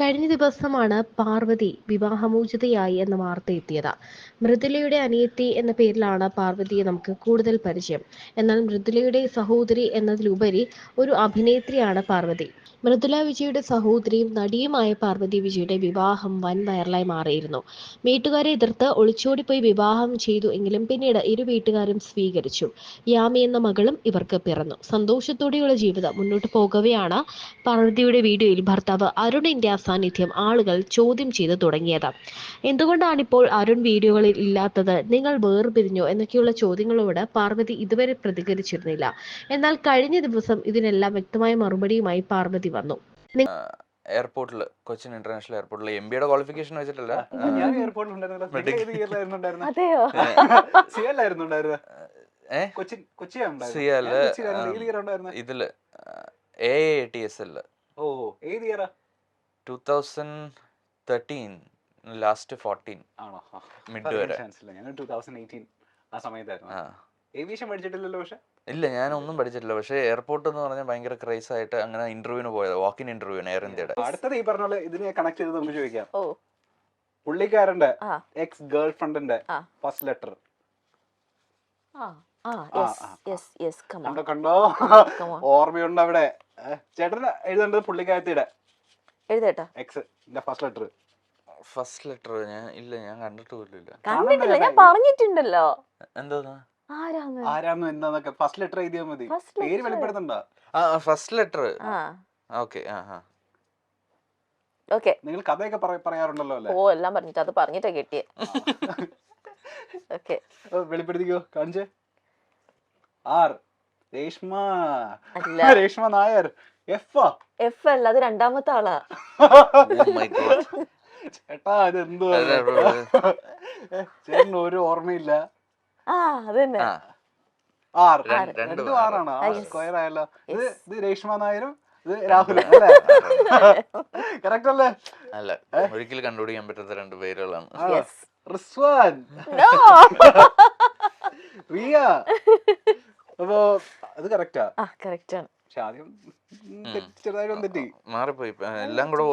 കഴിഞ്ഞ ദിവസമാണ് പാർവതി വിവാഹമോചിതയായി എന്ന വാർത്ത എത്തിയത്. മൃദുലയുടെ അനിയത്തി എന്ന പേരിലാണ് പാർവതിയെ നമുക്ക് കൂടുതൽ പരിചയം. എന്നാൽ മൃദുലയുടെ സഹോദരി എന്നതിലുപരി ഒരു അഭിനേത്രിയാണ് പാർവതി. മൃദുല വിജയുടെ സഹോദരിയും നടിയുമായ പാർവതി വിജയുടെ വിവാഹം വൻ വൈറലായി മാറിയിരുന്നു. വീട്ടുകാരെ എതിർത്ത് ഒളിച്ചോടിപ്പോയി വിവാഹം ചെയ്തു എങ്കിലും പിന്നീട് ഇരു വീട്ടുകാരും സ്വീകരിച്ചു. യാമി എന്ന മകളും ഇവർക്ക് പിറന്നു. സന്തോഷത്തോടെയുള്ള ജീവിതം മുന്നോട്ട് പോകവെയാണ് പാർവതിയുടെ വീഡിയോയിൽ ഭർത്താവ് അരുണിന്റെ അസാന്നിധ്യം ആളുകൾ ചോദ്യം ചെയ്തു തുടങ്ങിയത്. എന്തുകൊണ്ടാണിപ്പോൾ അരുൺ വീഡിയോകളിൽ ഇല്ലാത്തത്, നിങ്ങൾ വേർപിരിഞ്ഞോ എന്നൊക്കെയുള്ള ചോദ്യങ്ങളോട് പാർവതി ഇതുവരെ പ്രതികരിച്ചിരുന്നില്ല. എന്നാൽ കഴിഞ്ഞ ദിവസം ഇതിനെല്ലാം വ്യക്തമായ മറുപടിയുമായി പാർവതി വന്നു. എയർപോർട്ടിൽ, കൊച്ചിൻ ഇന്റർനാഷണൽ എയർപോർട്ടിൽ എംബിയുടെ ക്വാളിഫിക്കേഷൻ വെച്ചിട്ടല്ല, ഞാൻ എയർപോർട്ടിലുണ്ടായിരുന്നല്ലോ. ഇതില് AATSL 2013 ലാസ്റ്റ് 14 മിഡ് വരെ. ആ സമയത്തായിരുന്നു. ഏവിയേഷൻ പഠിച്ചിട്ടില്ലല്ലോ. പക്ഷെ ഇല്ല, ഞാനൊന്നും പഠിച്ചിട്ടില്ല. പക്ഷേ എയർപോർട്ട് എന്ന് പറഞ്ഞാൽ ഭയങ്കര ക്രൈസ് ആയിട്ട് അങ്ങനെ ഇന്റർവ്യൂവിന് പോയത്, വാക്കിൻ ഇന്റർവ്യൂവിന് എയർ ഇന്ത്യയുടെ. അടുത്തത് ഈ പറഞ്ഞ പോലെ ഇതിനെ കണക്ട് ചെയ്ത് നമുക്ക് ചോദിക്കാം. പുള്ളിക്കാരന്റെ എക്സ് ഗേൾ ഫ്രണ്ടിന്റെ ഫസ്റ്റ് ലെറ്റർ കണ്ടോ? ഓർമ്മയുണ്ട് അവിടെ? ചേട്ടന് എഴുതേണ്ടത് പുള്ളിക്കാരത്തിയുടെ ex first letter. First letter ഞാൻ കണ്ടിട്ട് പോലും ഇല്ല. ഞാൻ പറഞ്ഞിട്ടുണ്ടല്ലോ എന്താ ആരാന്ന് എന്താന്നൊക്കെ ഫസ്റ്റ് ലെറ്റർ എഴുതിയാ മതി. പേര് വെളിപ്പെടുത്തണ്ട. First letter. ഓക്കെ. ഓക്കെ, നിങ്ങൾ കഥയൊക്കെ പറയാറുണ്ടല്ലോ അല്ലേ? ഓ, എല്ലാം പറഞ്ഞിട്ട് അത് പറഞ്ഞിട്ടാ കിട്ടിയേ. ഓക്കെ, വെളിപ്പെടുത്തിക്കോ, കാണിച്ചേ. ആർ രേഷ്മ നായർ. എഫ് അല്ല, അത് രണ്ടാമത്തെ ആളാ. ചേട്ടാ ഇതെന്തോ ചേട്ടന് ഒരു ഓർമ്മയില്ല. അതന്നെ ആർ, രണ്ടും ആറാണ്. സ്ക്വയർ ആയല്ലോ. ഇത് രേഷ്മ നായരും ഇത് രാഹുലും അല്ലേ? കറക്റ്റ് അല്ലേ? അല്ല, ഒരിക്കലും കണ്ടുപിടിക്കാൻ പറ്റാത്ത രണ്ട് പേരുകളാണ്. റിസ്വാൻ, റിയ. അപ്പോ അത് കറക്റ്റാ. കറക്റ്റാണ്. പക്ഷെ ആദ്യം ചെറുതായിട്ട് തെറ്റി മാറിപ്പോയി. എല്ലാം കൂടെ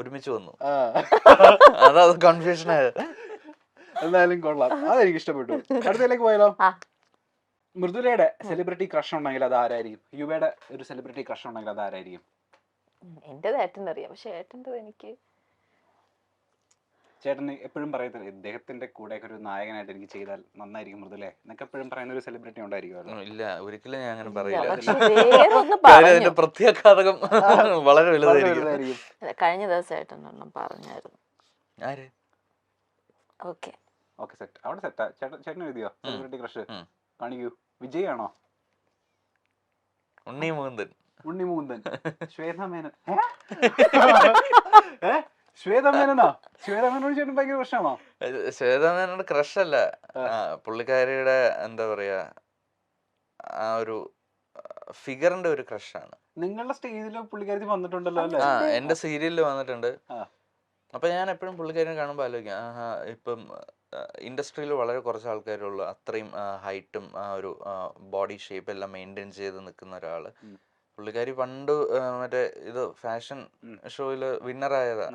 ഒരുമിച്ച് വന്നു. അതാ കൺഫ്യൂഷൻ ആയത്. എന്തായാലും കൊള്ളാം, അതെനിക്ക് ഇഷ്ടപ്പെട്ടു. അടുത്തതിലേക്ക് പോയാലോ? മൃദുലയുടെ സെലിബ്രിറ്റി ക്രഷ് ഉണ്ടെങ്കിൽ അത് ആരായിരിക്കും? യുവയുടെ ഒരു സെലിബ്രിറ്റി ക്രഷ് ഉണ്ടെങ്കിൽ അത് ആരായിരിക്കും? എന്റേത് ഏട്ടൻ്റെ അറിയാം, പക്ഷെ ഏട്ടൻ്റെ എനിക്ക് ചേട്ടന് എപ്പോഴും പറയത്തില്ല, ഇദ്ദേഹത്തിന്റെ കൂടെ ഒരു നായകനായിട്ട് എനിക്ക് ചെയ്താൽ നന്നായിരിക്കും മൃദുലെ എന്നൊക്കെ എപ്പോഴും പറയുന്ന ഒരു സെലിബ്രിറ്റി ഉണ്ടായിരിക്കുമല്ലോ? ഇല്ല, ഒരിക്കലും ഞാൻ അങ്ങനെ പറയില്ല. അതിന്റെ പ്രത്യാഘാതകം വളരെ വലുതായിരിക്കും. കഴിഞ്ഞ ദിവസം ഏട്ടൻ പറഞ്ഞായിരുന്നു. ആര്? Okay set. അവിടെ സെറ്റാ. ചേട്ടൻ എഴുതിയോ സെലിബ്രിറ്റി ക്രഷ്? കാണിക്കൂ. വിജയ് ആണോ? ഉണ്ണി മുകുന്ദൻ. ശ്വേത മേനൻ. ശ്വേത മേനനോ? ശ്വേത മേനോട് ചേട്ടൻ ഭയങ്കര ക്രഷാണോ? ശ്വേത മേനോട് ക്രഷ് അല്ല, പുള്ളിക്കാരിയുടെ എന്താ പറയാ, ആ ഒരു ഫിഗറിന്റെ ഒരു ക്രഷാണ്. നിങ്ങളുടെ സ്റ്റേജില് പുള്ളിക്കാരി വന്നിട്ടുണ്ടല്ലോ അല്ലേ? എന്റെ സീരിയലിൽ വന്നിട്ടുണ്ട്. അപ്പൊ ഞാൻ എപ്പോഴും പുള്ളിക്കാരിനെ കാണുമ്പോൾ ആലോചിക്കാം, ഇപ്പം ഇൻഡസ്ട്രിയിൽ വളരെ കുറച്ച് ആൾക്കാരുള്ളൂ അത്രയും ഹൈറ്റും ആ ഒരു ബോഡി ഷേപ്പ് എല്ലാം മെയിൻറ്റെയിൻ ചെയ്ത് നിൽക്കുന്ന ഒരാള്. പുള്ളിക്കാരി പണ്ട് മറ്റേ ഇത് ഫാഷൻ ഷോയില് വിന്നറായതാ,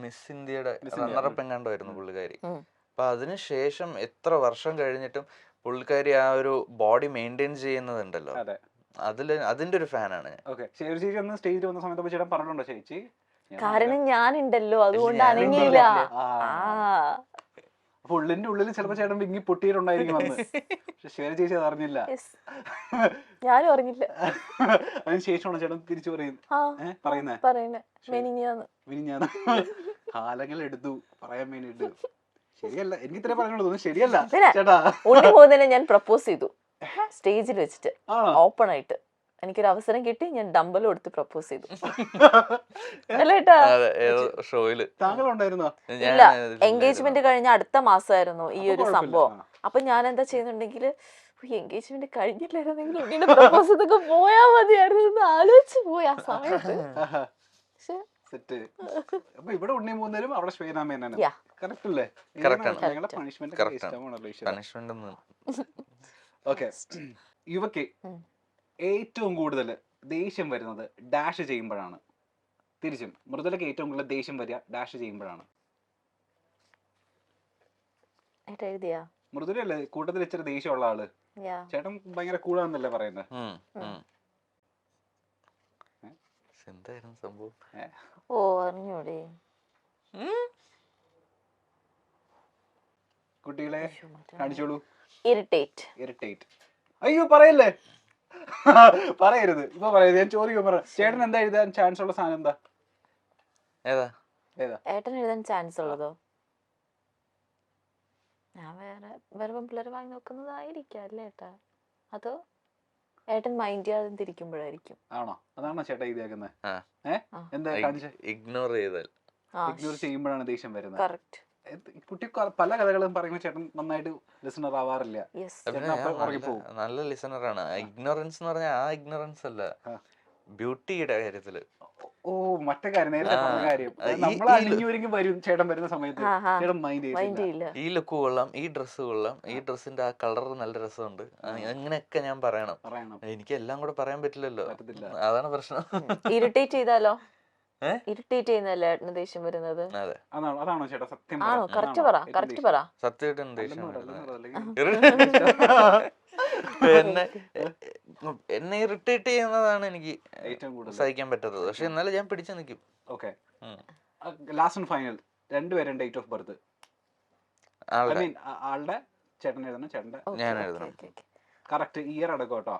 മിസ് ഇന്ത്യയുടെ റണ്ണറപ്പ് എങ്ങാണ്ടായിരുന്നു പുള്ളിക്കാരി. അപ്പൊ അതിനുശേഷം എത്ര വർഷം കഴിഞ്ഞിട്ടും പുള്ളിക്കാരി ആ ഒരു ബോഡി മെയിൻറ്റെയിൻ ചെയ്യുന്നതുണ്ടല്ലോ, അതിന്റെ ഒരു ഫാനാണ് ഞാൻ. സ്റ്റേജിൽ വന്ന സമയത്ത് ചേട്ടൻ പറഞ്ഞിട്ടുണ്ടോ ചേച്ചി? കാരണം ഞാനുണ്ടല്ലോ, അതുകൊണ്ട് അനങ്ങിയില്ല. അപ്പൊ ഉള്ളിൽ ചിലപ്പോ ചേട്ടൻ വിങ്ങി പൊട്ടിയിട്ടുണ്ടായിരിക്കും വന്ന്. പക്ഷെ ശ്വേത ചേച്ചി അത് അറിഞ്ഞില്ല. ഞാനും അറിഞ്ഞില്ല. അതിന് ശേഷമാണോ ചേട്ടൻ തിരിച്ചു പറയുന്നത്? മിനിഞ്ഞാന്ന് കാലങ്ങൾ എടുത്തു പറയാൻ വേണ്ടിട്ട്. ശരിയല്ല, എനിക്ക് ഇത്ര പറയാനുള്ളൂ. ശരിയല്ല ചേട്ടാ. ഉണ്ണി പോകുന്നതിനെ ഞാൻ പ്രപ്പോസ് ചെയ്തു സ്റ്റേജിൽ വെച്ചിട്ട്, ഓപ്പൺ ആയിട്ട്. എനിക്കൊരു അവസരം കിട്ടി, ഞാൻ ഡംബൽ കൊടുത്ത് പ്രപ്പോസ് ചെയ്തു. ഇല്ല, എൻഗേജ്മെന്റ് കഴിഞ്ഞ അടുത്ത മാസമായിരുന്നു ഈ ഒരു സംഭവം. അപ്പൊ ഞാൻ എന്താ ചെയ്യുന്നുണ്ടെങ്കിൽ, എൻഗേജ്മെന്റ് കഴിഞ്ഞില്ലായിരുന്നെങ്കിൽ ഇങ്ങനെ പ്രപ്പോസ് ചെയ്തൊക്കെ പോയാ മതിയായിരുന്നു ആലോചിച്ച് പോയി ആ സമയത്ത്. ഇവിടെ ഉണ്ണി മൂന്നേരും അവിടെ ശ്വേത മേനനും. കറക്റ്റ് അല്ലേ? ഓക്കെ. യുവക്ക് ഏറ്റവും കൂടുതൽ ദേഷ്യം വരുന്നത് ഡാഷ് ചെയ്യുമ്പോഴാണ്. തിരിച്ചും മൃദുലക്ക് ഏറ്റവും കൂടുതൽ ദേഷ്യം വരിക ഡാഷ് ചെയ്യുമ്പോഴാണ്. ഏട്ടാ എഴുതിയാ? മൃദുലല്ലേ കൂട്ടത്തിൽ ഇച്ചിരി ദേഷ്യമുള്ള ആള്. യാ. ചേട്ടൻ ഭയങ്കര കൂളാന്നല്ലേ പറയുന്നത്. എന്തായിരുന്നു സംഭവം? ഓ അറിഞ്ഞൂടെ. കുട്ടികളെ കാണിച്ചോളൂ. ഇറിറ്റേറ്റ്. ഇറിറ്റേറ്റ്. അയ്യോ പറയല്ലേ. പറയരുത്, ഇപ്പൊ പറയരുത്. ഞാൻ ചോദിക്കുമ്പോ പറ. ചേട്ടൻ എന്താ എഴുതാൻ ചാൻസ് ഉള്ള സാധനം എന്താ? ഏതാ ഏതാ ഏട്ടൻ എഴുതാൻ ചാൻസ് ഉള്ളതോ? ഞാൻ വേറെ പെൺപിള്ളേർ വാങ്ങി നോക്കുന്നതായിരിക്കാം അല്ലേ ഏട്ടാ? അതോ ഏട്ടൻ മൈൻഡ് ചെയ്യാതെ തിരിക്കുമ്പോഴായിരിക്കും? ആണോ? അതാണോ ചേട്ടാ എഴുതിയാക്കുന്നത്? എന്താ ഇഗ്നോർ ചെയ്താൽ ഇഗ്നോർ ചെയ്യുമ്പോഴാണ് ദേഷ്യം വരുന്നത്. കറക്റ്റ്. കുട്ടി പല കഥകളും പറയുമ്പോൾ ചേട്ടൻ നന്നായിട്ട് ലിസണർ ആവാറില്ല. നല്ല ലിസണറാണ്. ഇഗ്നോറൻസ് എന്ന് പറഞ്ഞാൽ ആ ഇഗ്നോറൻസ് അല്ല, ബ്യൂട്ടിയുടെ കാര്യത്തില്. ഓ മറ്റേ കാര്യം, നേരത്തെ പറഞ്ഞ കാര്യം. നമ്മൾ അണിഞ്ഞൊരുങ്ങി വരും ചേട്ടൻ വരുന്ന സമയത്ത് ചേട്ടൻ മൈൻഡ് ചെയ്യില്ല. ഈ ലുക്ക് കൊള്ളാം, ഈ ഡ്രസ്സ് കൊള്ളാം, ഈ ഡ്രസ്സിന്റെ ആ കളർ നല്ല രസമുണ്ട്, അങ്ങനെയൊക്കെ ഞാൻ പറയണം. എനിക്ക് എല്ലാം കൂടെ പറയാൻ പറ്റില്ലല്ലോ, അതാണ് പ്രശ്നം. ഇറിറ്റേറ്റ് ചെയ്താലോ? ഇറിറ്റേറ്റ് ചെയ്യുന്നല്ലേ ഏട്ടന് ദേഷ്യം വരുന്നത്? അതാണോ ചേട്ടാ സത്യം? ആണോ? കറക്റ്റ് പറ, കറക്റ്റ് പറ. സത്യമായിട്ടും ദേഷ്യം എന്നെ ഇറിറ്റേറ്റ് ചെയ്യുന്നതാണ് എനിക്ക് ഏറ്റവും കൂടുതൽ സഹിക്കാൻ പറ്റാത്തത്. പക്ഷെ എന്നാലും ഞാൻ പിടിച്ചു നിൽക്കും. ഓക്കെ, ലാസ്റ്റ് ആൻഡ് ഫൈനൽ രണ്ടുപേരും ഡേറ്റ് ഓഫ് ബർത്ത്. ആളുടെ ചേട്ടൻ എഴുതണം, ചേട്ടന്റെ ഞാൻ എഴുതണം. കറക്റ്റ് ഇയർ അടക്കം കേട്ടോ.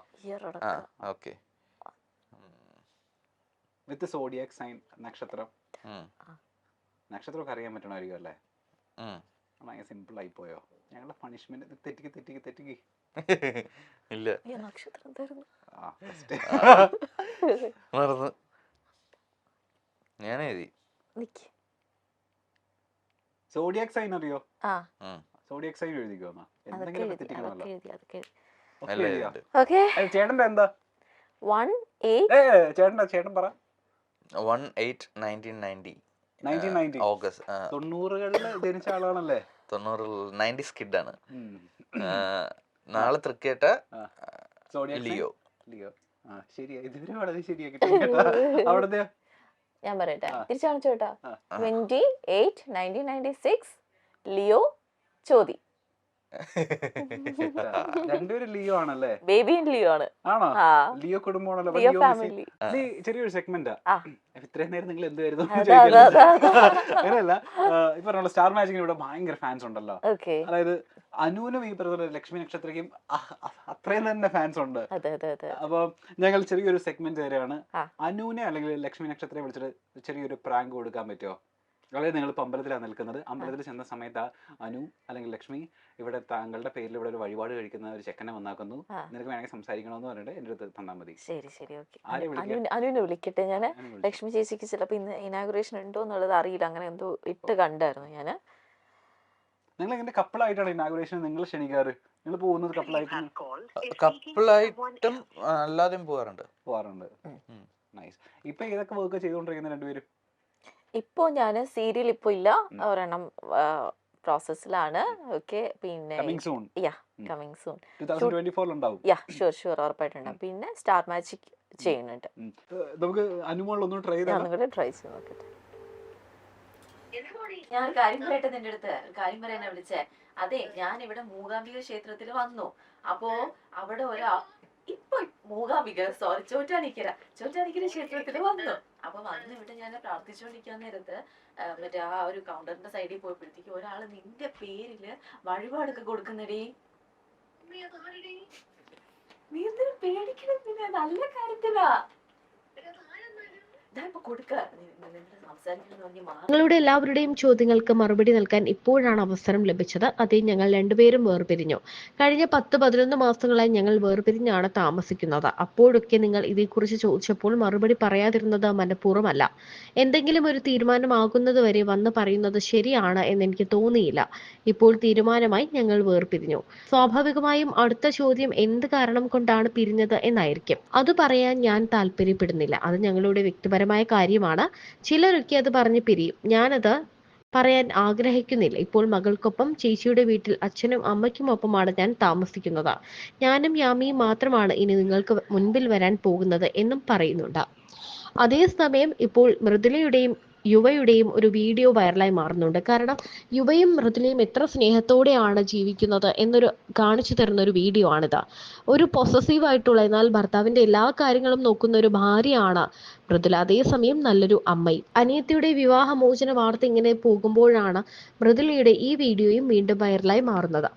ഓക്കെ. വിത്ത് സോഡിയാക് സൈൻ, നക്ഷത്രം. നക്ഷത്രമൊക്കെ അറിയാൻ പറ്റണമായിരിക്കും അല്ലേ? ഭയങ്കര സിമ്പിൾ ആയി പോയോ? ഞങ്ങളുടെ പണിഷ്മെന്റ് തെറ്റിക്ക് ഇല്ല. നക്ഷത്രം മറന്നു. ഞാൻ എഴുതി. സോഡിയാക് സൈൻ അറിയോ? സോഡിയാക് സൈൻ എഴുതിക്കോ. എന്തെങ്കിലും തെറ്റിക്കണമല്ലോ. ചേട്ടന്റെ എന്താ? ചേട്ടൻ പറ. 1/8/1990 ഓഗസ്റ്റ്. 90കളിൽ ജനിച്ച ആളാണല്ലേ? 90s കിഡാണ്. നാളെ തൃക്കേട്ട ലിയോ. ശരിയാ, ഇതുവരെ വളരെ ശരിയാക്കി. അവിടത്തെ ഞാൻ പറയട്ടെ, തിരിച്ചു കാണിച്ചോട്ടാ. 28/1996 ലിയോ ചോദി. രണ്ടുപേരും ലിയോ ആണല്ലേ? ബേബിയും ലിയോ ആണ്. ആണോ? ലിയോ കുടുംബമാണല്ലോ. ചെറിയൊരു സെഗ്മെന്റാ. ഇത്രയും നേരം നിങ്ങൾ എന്തുവായിരുന്നു അങ്ങനെയല്ല. ഇപ്പൊ സ്റ്റാർ മാജിക്കിന് ഇവിടെ ഭയങ്കര ഫാൻസ് ഉണ്ടല്ലോ. അതായത് അനുവിനും ഈ പറഞ്ഞ ലക്ഷ്മി നക്ഷത്രയ്ക്കും അത്രയും തന്നെ ഫാൻസ് ഉണ്ട്. അപ്പൊ ഞങ്ങൾ ചെറിയൊരു സെഗ്മെന്റ് തരാണ്. അനുവിനെ അല്ലെങ്കിൽ ലക്ഷ്മി നക്ഷത്രയെ വിളിച്ചിട്ട് ചെറിയൊരു പ്രാങ്ക് കൊടുക്കാൻ പറ്റുമോ? അതായത് നിങ്ങൾ ഇപ്പൊ അമ്പലത്തിലാണ് നിൽക്കുന്നത്. അമ്പലത്തിൽ ചെന്ന സമയത്ത് അനു അല്ലെങ്കിൽ ലക്ഷ്മി ഇവിടെ താങ്കളുടെ പേരിൽ ഇവിടെ ഒരു വഴിപാട് കഴിക്കുന്ന ഒരു ചെക്കനെ വന്നാക്കുന്നു, നിനക്ക് വേണമെങ്കിൽ സംസാരിക്കണമെന്ന് പറഞ്ഞിട്ട് എന്റെ അടുത്ത് തന്നാൽ മതി. ശരി ശരി, ഓക്കെ. അനുവിനെ വിളിക്കട്ടെ ഞാൻ. ലക്ഷ്മി ചേച്ചിക്ക് ചിലപ്പോ ഇന്ന് ഇനാഗുറേഷൻ ഉണ്ടോ എന്നുള്ളത് അറിയില്ല, അങ്ങനെ എന്തോ ഇട്ട് കണ്ടായിരുന്നു ഞാൻ. നിങ്ങൾ എങ്ങനെ കപ്പിളായിട്ടാണ് ഇനാഗുറേഷൻ നിങ്ങൾ ക്ഷണിക്കാറ്? നിങ്ങൾ പോകുന്നത് കപ്പിളായിട്ടും അല്ലാതെയും പോകാറുണ്ട്. നൈസ്. ഇപ്പൊ ഏതൊക്കെ വർക്ക് ചെയ്തുകൊണ്ടിരിക്കുന്ന രണ്ടുപേരും? ഇപ്പോ ഞാൻ സീരിയൽ ഇപ്പൊ ഇല്ല, ഒരെണ്ണം പ്രോസസ്സിലാണ്. ഓക്കെ, പിന്നെ കമ്മിങ് സൂൺ. 2024 ഉണ്ടാവും. ഷുവർ ഉറപ്പായിട്ടുണ്ടാവും. പിന്നെ സ്റ്റാർ മാജിക് ചെയ്യുന്നുണ്ട്. നമുക്ക് അനുമോളൊന്ന് ട്രൈ ചെയ്ത് നോക്കട്ടെ. ഞാൻ ഒരു കാര്യം പറയട്ടെ, നിന്റെ അടുത്ത് ഒരു കാര്യം പറയാനാ വിളിച്ചേ. അതെ, ഞാൻ ഇവിടെ മൂകാംബിക ക്ഷേത്രത്തിൽ വന്നു. അപ്പോ അവിടെ ഇപ്പൊ മൂകാംബിക ചോറ്റാനിക്കര ക്ഷേത്രത്തിൽ വന്നു. അപ്പൊ വന്ന് ഇവിടെ ഞാൻ പ്രാർത്ഥിച്ചുകൊണ്ടിരിക്കാൻ നേരത്ത് മറ്റേ ആ ഒരു കൗണ്ടറിന്റെ സൈഡിൽ പോയപ്പോഴത്തേക്ക് ഒരാള് നിന്റെ പേരില് വഴിപാടൊക്കെ കൊടുക്കുന്നടി. നീ എന്തിനാ പേടിക്കണം? പിന്നെ നല്ല കാര്യത്തിലാ. ഞങ്ങളുടെ എല്ലാവരുടെയും ചോദ്യങ്ങൾക്ക് മറുപടി നൽകാൻ ഇപ്പോഴാണ് അവസരം ലഭിച്ചത്. അതിൽ ഞങ്ങൾ രണ്ടുപേരും വേർപിരിഞ്ഞു. കഴിഞ്ഞ 10-11 മാസങ്ങളായി ഞങ്ങൾ വേർപിരിഞ്ഞാണ് താമസിക്കുന്നത്. അപ്പോഴൊക്കെ നിങ്ങൾ ഇതേക്കുറിച്ച് ചോദിച്ചപ്പോൾ മറുപടി പറയാതിരുന്നത് മനഃപൂർവ്വമല്ല. എന്തെങ്കിലും ഒരു തീരുമാനമാകുന്നത് വരെ വന്ന് പറയുന്നത് ശരിയാണ് എന്നെനിക്ക് തോന്നിയില്ല. ഇപ്പോൾ തീരുമാനമായി, ഞങ്ങൾ വേർപിരിഞ്ഞു. സ്വാഭാവികമായും അടുത്ത ചോദ്യം എന്ത് കാരണം കൊണ്ടാണ് പിരിഞ്ഞത് എന്നായിരിക്കും. അത് പറയാൻ ഞാൻ താല്പര്യപ്പെടുന്നില്ല. അത് ഞങ്ങളുടെ വ്യക്തിപരമായ കാര്യമാണ്. ചിലരൊക്കെ അത് പറഞ്ഞ് പിരിയും. ഞാനത് പറയാൻ ആഗ്രഹിക്കുന്നില്ല. ഇപ്പോൾ മകൾക്കൊപ്പം ചേച്ചിയുടെ വീട്ടിൽ അച്ഛനും അമ്മയ്ക്കുമൊപ്പമാണ് ഞാൻ താമസിക്കുന്നത്. ഞാനും യാമിയും മാത്രമാണ് ഇനി നിങ്ങൾക്ക് മുൻപിൽ വരാൻ പോകുന്നത് എന്നും പറയുന്നുണ്ട്. അതേസമയം ഇപ്പോൾ മൃദുലയുടെയും യുവയുടെയും ഒരു വീഡിയോ വൈറലായി മാറുന്നുണ്ട്. കാരണം യുവയും മൃദുലയും എത്ര സ്നേഹത്തോടെയാണ് ജീവിക്കുന്നത് എന്നൊരു കാണിച്ചു തരുന്ന ഒരു വീഡിയോ ആണിത്. ഒരു പൊസസീവ് ആയിട്ടുള്ള, എന്നാൽ ഭർത്താവിന്റെ എല്ലാ കാര്യങ്ങളും നോക്കുന്ന ഒരു ഭാര്യയാണ് മൃദുല. അതേസമയം നല്ലൊരു അമ്മയും. അനിയത്തിയുടെ വിവാഹമോചന വാർത്ത ഇങ്ങനെ പോകുമ്പോഴാണ് മൃദുലയുടെ ഈ വീഡിയോയും വീണ്ടും വൈറലായി മാറുന്നത്.